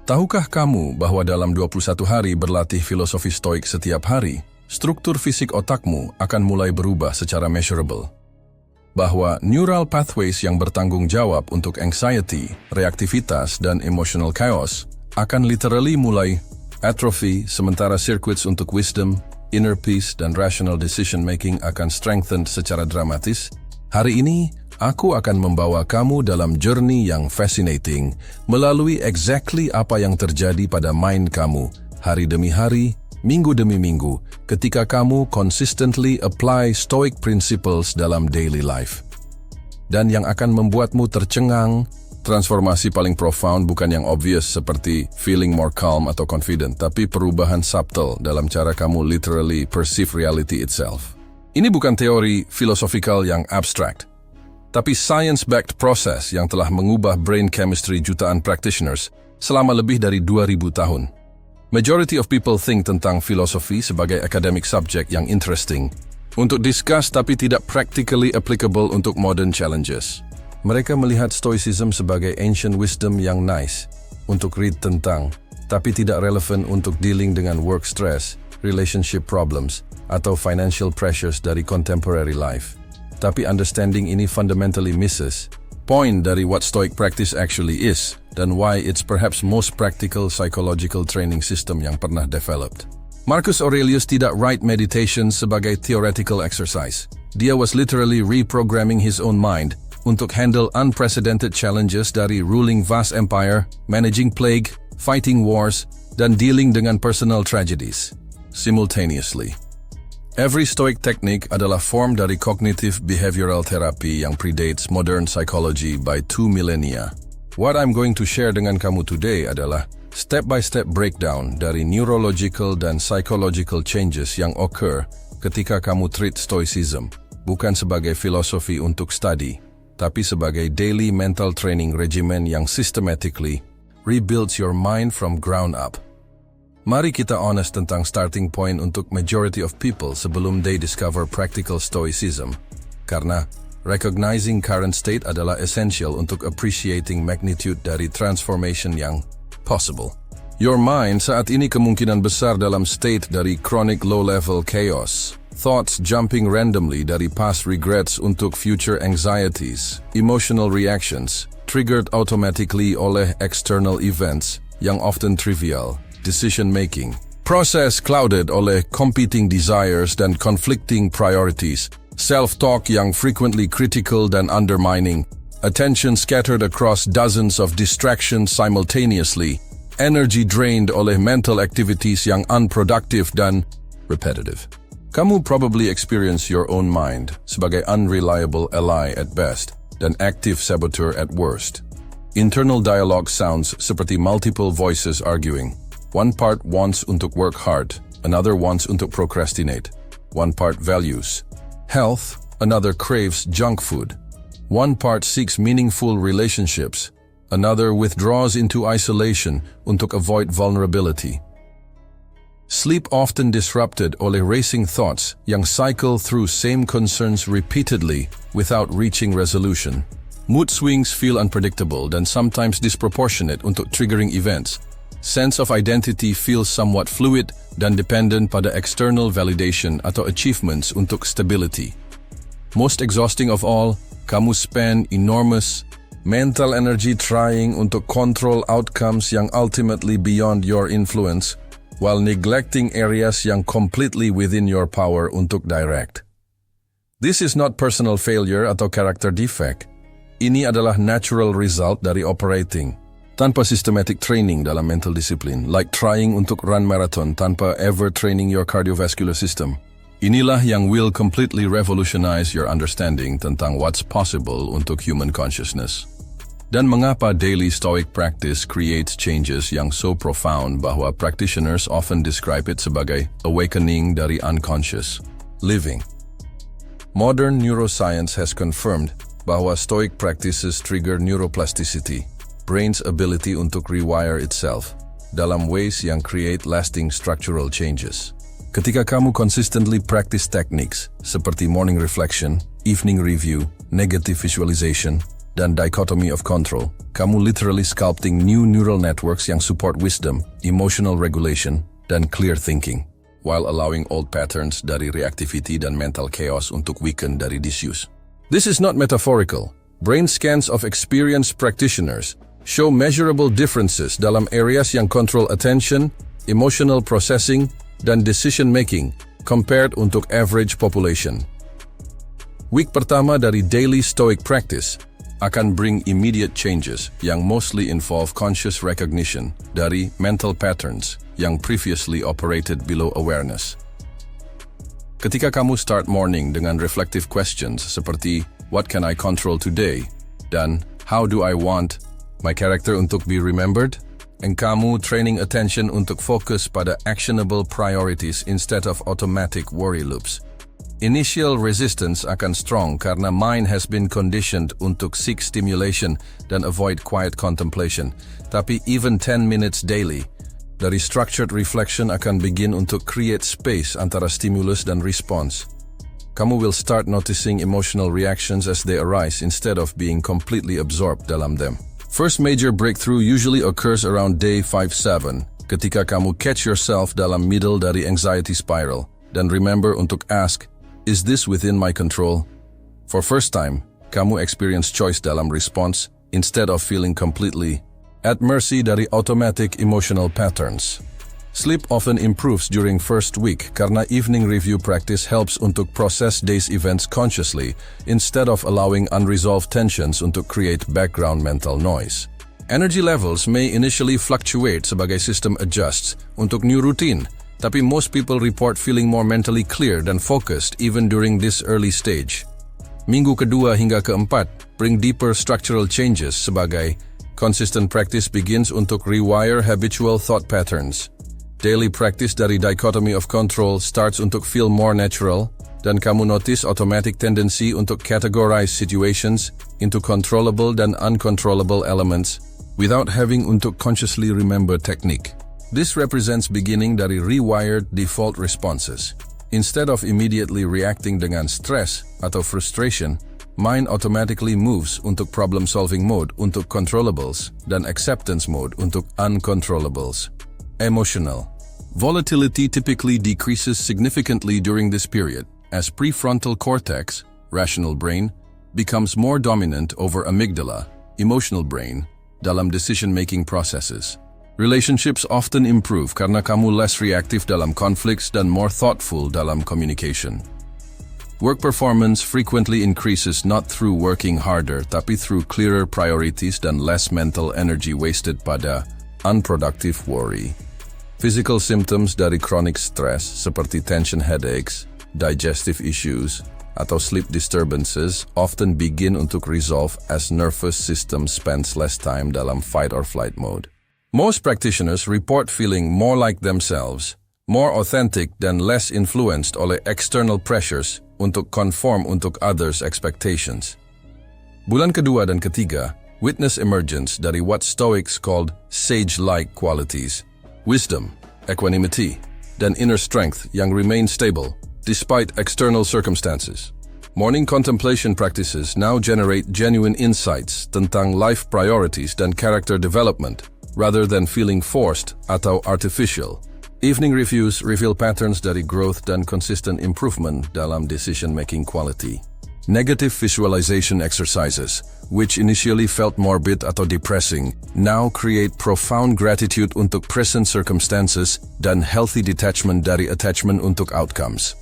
Tahukah kamu bahwa dalam 21 hari berlatih filosofi stoik setiap hari, struktur fisik otakmu akan mulai berubah secara measurable? Bahwa neural pathways yang bertanggung jawab untuk anxiety, reaktivitas, dan emotional chaos akan literally mulai atrophy, sementara circuits untuk wisdom, inner peace, dan rational decision making akan strengthened secara dramatis? Hari ini, aku akan membawa kamu dalam journey yang fascinating melalui exactly apa yang terjadi pada mind kamu hari demi hari, minggu demi minggu, ketika kamu consistently apply stoic principles dalam daily life. Dan yang akan membuatmu tercengang, transformasi paling profound bukan yang obvious seperti feeling more calm atau confident, tapi perubahan subtle dalam cara kamu literally perceive reality itself. Ini bukan teori filosofikal yang abstract, tapi science-backed proses yang telah mengubah brain chemistry jutaan practitioners selama lebih dari 2000 tahun. Majority of people think tentang filosofi sebagai academic subject yang interesting, untuk discuss tapi tidak practically applicable untuk modern challenges. Mereka melihat Stoicism sebagai ancient wisdom yang nice untuk read tentang, tapi tidak relevan untuk dealing dengan work stress, relationship problems, atau financial pressures dari contemporary life. Tapi understanding ini fundamentally misses point dari what Stoic practice actually is dan why it's perhaps most practical psychological training system yang pernah developed. Marcus Aurelius tidak write meditation sebagai theoretical exercise. Dia was literally reprogramming his own mind untuk handle unprecedented challenges dari ruling vast empire, managing plague, fighting wars, dan dealing dengan personal tragedies simultaneously. Every Stoic technique adalah form dari cognitive behavioral therapy yang predates modern psychology by 2 millennia. What I'm going to share dengan kamu today adalah step-by-step breakdown dari neurological dan psychological changes yang occur ketika kamu treat Stoicism, bukan sebagai filosofi untuk study, tapi sebagai daily mental training regimen yang systematically rebuilds your mind from ground up. Mari kita honest tentang starting point untuk majority of people sebelum they discover practical Stoicism, karena recognizing current state adalah essential untuk appreciating magnitude dari transformation yang possible. Your mind saat ini kemungkinan besar dalam state dari chronic low-level chaos, thoughts jumping randomly dari past regrets untuk future anxieties, emotional reactions, triggered automatically oleh external events yang often trivial, decision-making, proses clouded oleh competing desires dan conflicting priorities, self-talk yang frequently critical dan undermining, attention scattered across dozens of distractions simultaneously, energy drained oleh mental activities yang unproductive dan repetitive. Kamu probably experience your own mind sebagai unreliable ally at best dan active saboteur at worst. Internal dialogue sounds seperti multiple voices arguing. One part wants untuk work hard, another wants untuk procrastinate. One part values health, another craves junk food. One part seeks meaningful relationships, another withdraws into isolation untuk avoid vulnerability. Sleep often disrupted oleh racing thoughts yang cycle through same concerns repeatedly without reaching resolution. Mood swings feel unpredictable dan sometimes disproportionate untuk triggering events. Sense of identity feels somewhat fluid dan dependent pada external validation atau achievements untuk stability. Most exhausting of all, kamu spend enormous mental energy trying untuk control outcomes yang ultimately beyond your influence, while neglecting areas yang completely within your power untuk direct. This is not personal failure atau character defect. Ini adalah natural result dari operating tanpa systematic training dalam mental discipline, like trying untuk run marathon tanpa ever training your cardiovascular system. Inilah yang will completely revolutionize your understanding tentang what's possible untuk human consciousness. Dan mengapa daily Stoic practice creates changes yang so profound bahwa practitioners often describe it sebagai awakening dari unconscious living. Modern neuroscience has confirmed bahwa Stoic practices trigger neuroplasticity, brain's ability untuk rewire itself, dalam ways yang create lasting structural changes. Ketika kamu consistently practice techniques seperti morning reflection, evening review, negative visualization, dan dichotomy of control, kamu literally sculpting new neural networks yang support wisdom, emotional regulation, dan clear thinking, while allowing old patterns dari reactivity dan mental chaos untuk weaken dari disuse. This is not metaphorical. Brain scans of experienced practitioners show measurable differences dalam areas yang control attention, emotional processing, dan decision-making compared untuk average population. Week pertama dari daily Stoic practice akan bring immediate changes yang mostly involve conscious recognition dari mental patterns yang previously operated below awareness. Ketika kamu start morning dengan reflective questions seperti what can I control today dan how do I want my character untuk be remembered, and kamu training attention untuk fokus pada actionable priorities instead of automatic worry loops. Initial resistance akan strong karena mind has been conditioned untuk seek stimulation dan avoid quiet contemplation. Tapi even 10 minutes daily, dari structured reflection akan begin untuk create space antara stimulus dan response. Kamu will start noticing emotional reactions as they arise instead of being completely absorbed dalam them. First major breakthrough usually occurs around day 5-7, ketika kamu catch yourself dalam middle dari anxiety spiral, dan remember untuk ask, is this within my control? For first time, kamu experience choice dalam response instead of feeling completely at mercy dari automatic emotional patterns. Sleep often improves during first week karena evening review practice helps untuk process day's events consciously instead of allowing unresolved tensions untuk create background mental noise. Energy levels may initially fluctuate sebagai system adjusts untuk new routine, tapi most people report feeling more mentally clear dan focused even during this early stage. Minggu kedua hingga keempat bring deeper structural changes sebagai consistent practice begins untuk rewire habitual thought patterns. Daily practice dari dichotomy of control starts untuk feel more natural, dan kamu notice automatic tendency untuk categorize situations into controllable dan uncontrollable elements without having untuk consciously remember technique. This represents beginning dari rewired default responses. Instead of immediately reacting dengan stress atau frustration, mind automatically moves untuk problem-solving mode untuk controllables dan acceptance mode untuk uncontrollables. Emotional. Volatility typically decreases significantly during this period as prefrontal cortex, rational brain, becomes more dominant over amygdala, emotional brain, dalam decision-making processes. Relationships often improve karena kamu less reactive dalam conflicts dan more thoughtful dalam communication. Work performance frequently increases not through working harder tapi through clearer priorities dan less mental energy wasted pada unproductive worry. Physical symptoms dari chronic stress seperti tension headaches, digestive issues, atau sleep disturbances often begin untuk resolve as nervous system spends less time dalam fight or flight mode. Most practitioners report feeling more like themselves, more authentic dan less influenced oleh external pressures untuk conform untuk others' expectations. Bulan kedua dan ketiga, witness emergence dari what Stoics called sage-like qualities. Wisdom, equanimity, dan inner strength yang remain stable despite external circumstances. Morning contemplation practices now generate genuine insights tentang life priorities dan character development rather than feeling forced atau artificial. Evening reviews reveal patterns dari growth dan consistent improvement dalam decision-making quality. Negative visualization exercises, which initially felt morbid atau depressing, now create profound gratitude untuk present circumstances dan healthy detachment dari attachment untuk outcomes.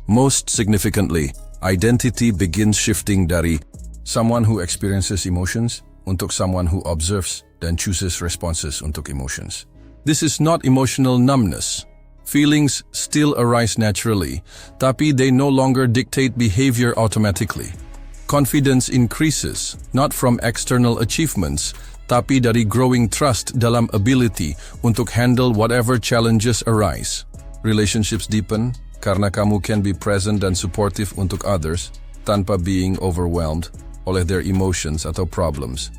Most significantly, identity begins shifting dari someone who experiences emotions untuk someone who observes dan chooses responses untuk emotions. This is not emotional numbness. Feelings still arise naturally, tapi they no longer dictate behavior automatically. Confidence increases, not from external achievements, tapi dari growing trust dalam ability untuk handle whatever challenges arise. Relationships deepen karena kamu can be present dan supportive untuk others tanpa being overwhelmed oleh their emotions atau problems.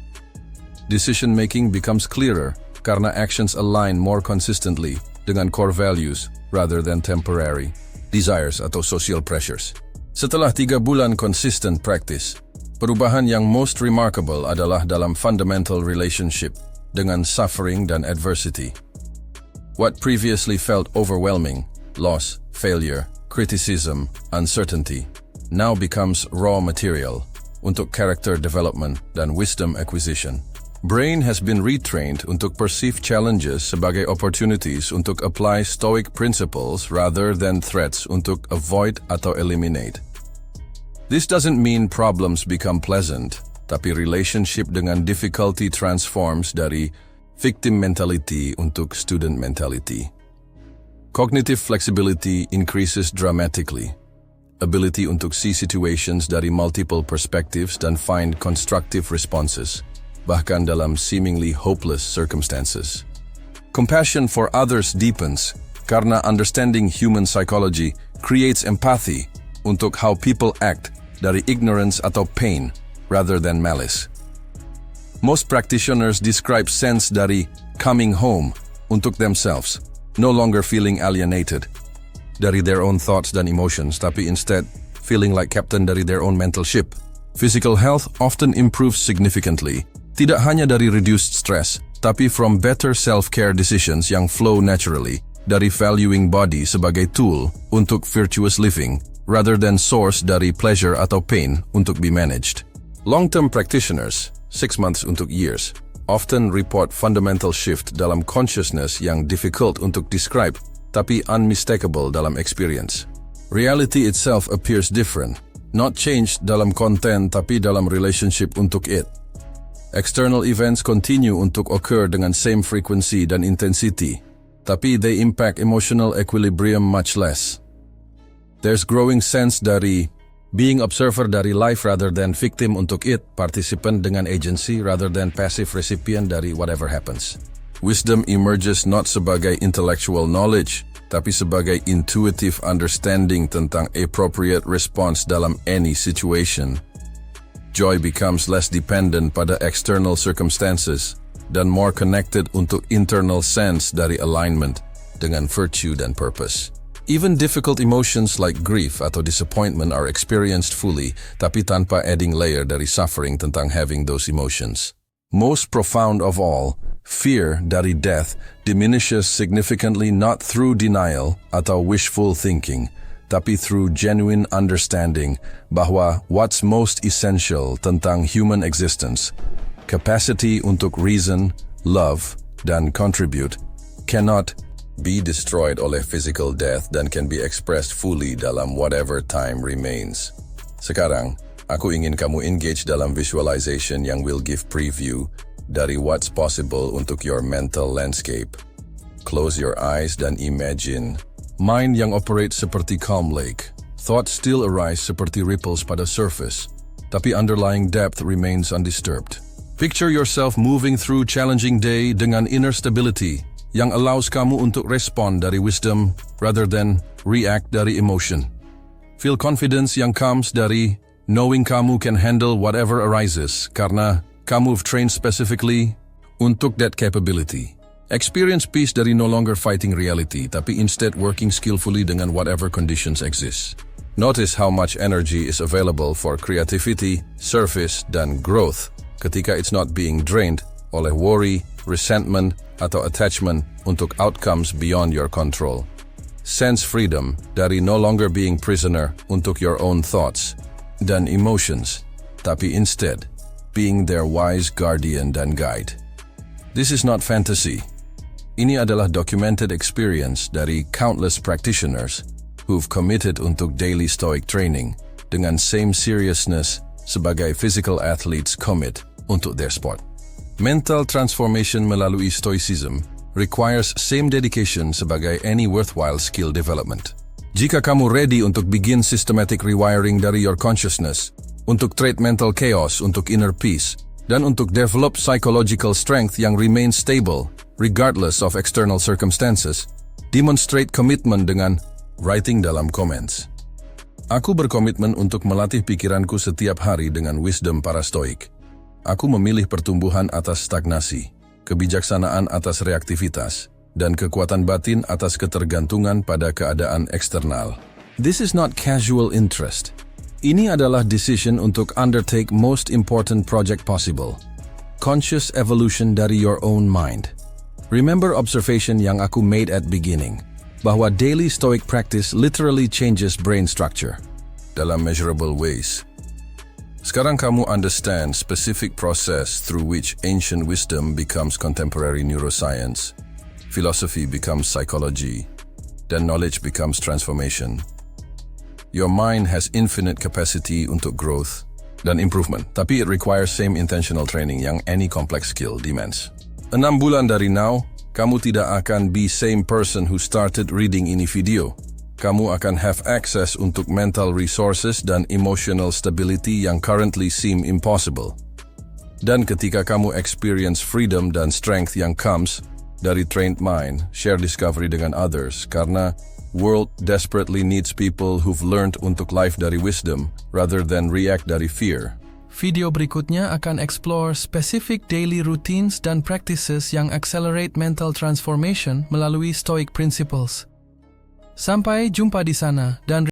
Decision-making becomes clearer karena actions align more consistently dengan core values rather than temporary desires atau social pressures. Setelah 3 bulan consistent practice, Perubahan yang most remarkable adalah dalam fundamental relationship dengan suffering dan adversity. What previously felt overwhelming, loss, failure, criticism, uncertainty, now becomes raw material untuk character development dan wisdom acquisition. Brain has been retrained untuk perceive challenges sebagai opportunities untuk apply Stoic principles rather than threats untuk avoid atau eliminate. This doesn't mean problems become pleasant, tapi relationship dengan difficulty transforms dari victim mentality untuk student mentality. Cognitive flexibility increases dramatically. Ability untuk see situations dari multiple perspectives dan find constructive responses, bahkan dalam seemingly hopeless circumstances. Compassion for others deepens, karena understanding human psychology creates empathy untuk how people act dari ignorance atau pain rather than malice. Most practitioners describe sense dari coming home untuk themselves, no longer feeling alienated dari their own thoughts dan emotions, tapi instead feeling like captain dari their own mental ship. Physical health often improves significantly, tidak hanya dari reduced stress, tapi from better self-care decisions yang flow naturally, dari valuing body sebagai tool untuk virtuous living, rather than source dari pleasure atau pain untuk be managed. Long-term practitioners, 6 months untuk years, often report fundamental shift dalam consciousness yang difficult untuk describe, tapi unmistakable dalam experience. Reality itself appears different, not changed dalam konten tapi dalam relationship untuk it. External events continue untuk occur dengan same frequency dan intensity, tapi they impact emotional equilibrium much less. There's growing sense dari being observer dari life rather than victim untuk it, participant dengan agency rather than passive recipient dari whatever happens. Wisdom emerges not sebagai intellectual knowledge, tapi sebagai intuitive understanding tentang appropriate response dalam any situation. Joy becomes less dependent pada external circumstances dan more connected untuk internal sense dari alignment dengan virtue dan purpose. Even difficult emotions like grief atau disappointment are experienced fully, tapi tanpa adding layer dari suffering tentang having those emotions. Most profound of all, fear dari death diminishes significantly not through denial atau wishful thinking, tapi through genuine understanding bahwa what's most essential tentang human existence, capacity untuk reason, love, dan contribute, cannot be destroyed oleh physical death dan can be expressed fully dalam whatever time remains. Sekarang, aku ingin kamu engage dalam visualization yang will give preview dari what's possible untuk your mental landscape. Close your eyes dan imagine mind yang operate seperti calm lake. Thoughts still arise seperti ripples pada surface, tapi underlying depth remains undisturbed. Picture yourself moving through challenging day dengan inner stability yang allows kamu untuk respond dari wisdom rather than react dari emotion. Feel confidence yang comes dari knowing kamu can handle whatever arises karena kamu trained specifically untuk that capability. Experience peace dari no longer fighting reality, tapi instead working skillfully dengan whatever conditions exist. Notice how much energy is available for creativity, service, dan growth ketika it's not being drained oleh worry, resentment, atau attachment untuk outcomes beyond your control. Sense freedom dari no longer being prisoner untuk your own thoughts dan emotions, tapi instead being their wise guardian dan guide. This is not fantasy. Ini adalah documented experience dari countless practitioners who've committed untuk daily Stoic training dengan same seriousness sebagai physical athletes commit untuk their sport. Mental transformation melalui Stoicism requires same dedication sebagai any worthwhile skill development. Jika kamu ready untuk begin systematic rewiring dari your consciousness, untuk trade mental chaos untuk inner peace, dan untuk develop psychological strength yang remain stable regardless of external circumstances, demonstrate commitment dengan writing dalam comments. Aku berkomitmen untuk melatih pikiranku setiap hari dengan wisdom para Stoik. Aku memilih pertumbuhan atas stagnasi, kebijaksanaan atas reaktivitas, dan kekuatan batin atas ketergantungan pada keadaan eksternal. This is not casual interest. Ini adalah decision untuk undertake most important project possible. Conscious evolution dari your own mind. Remember observation yang aku made at beginning, bahwa daily stoic practice literally changes brain structure dalam measurable ways. Sekarang kamu understand specific process through which ancient wisdom becomes contemporary neuroscience, philosophy becomes psychology, dan knowledge becomes transformation. Your mind has infinite capacity untuk growth dan improvement, tapi it requires same intentional training yang any complex skill demands. 6 bulan dari now, kamu tidak akan be same person who started reading ini video. Kamu akan have access untuk mental resources dan emotional stability yang currently seem impossible. Dan ketika kamu experience freedom dan strength yang comes dari trained mind, share discovery dengan others, karena world desperately needs people who've learned untuk life dari wisdom rather than react dari fear. Video berikutnya akan explore specific daily routines dan practices yang accelerate mental transformation melalui Stoic principles. Sampai jumpa di sana dan